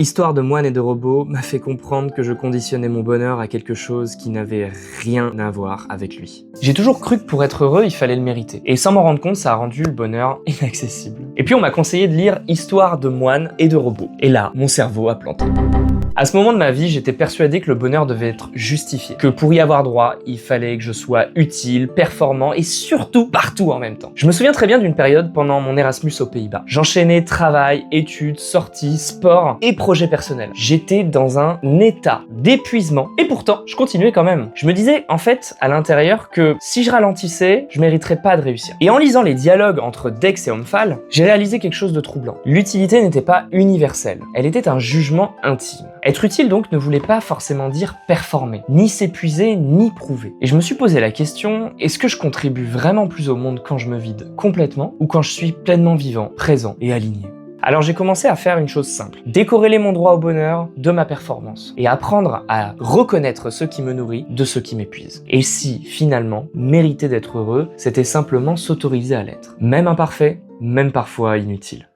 Histoire de moine et de robot m'a fait comprendre que je conditionnais mon bonheur à quelque chose qui n'avait rien à voir avec lui. J'ai toujours cru que pour être heureux, il fallait le mériter. Et sans m'en rendre compte, ça a rendu le bonheur inaccessible. Et puis on m'a conseillé de lire Histoire de moine et de robot. Et là, mon cerveau a planté. À ce moment de ma vie, j'étais persuadé que le bonheur devait être justifié, que pour y avoir droit, il fallait que je sois utile, performant et surtout partout en même temps. Je me souviens très bien d'une période pendant mon Erasmus aux Pays-Bas. J'enchaînais travail, études, sorties, sport et projets personnels. J'étais dans un état d'épuisement et pourtant, je continuais quand même. Je me disais en fait à l'intérieur que si je ralentissais, je mériterais pas de réussir. Et en lisant les dialogues entre Dex et Omphale, j'ai réalisé quelque chose de troublant. L'utilité n'était pas universelle, elle était un jugement intime. Être utile donc ne voulait pas forcément dire performer, ni s'épuiser, ni prouver. Et je me suis posé la question, est-ce que je contribue vraiment plus au monde quand je me vide complètement ou quand je suis pleinement vivant, présent et aligné ? Alors j'ai commencé à faire une chose simple, décorréler mon droit au bonheur de ma performance et apprendre à reconnaître ce qui me nourrit de ce qui m'épuise. Et si, finalement, mériter d'être heureux, c'était simplement s'autoriser à l'être. Même imparfait, même parfois inutile.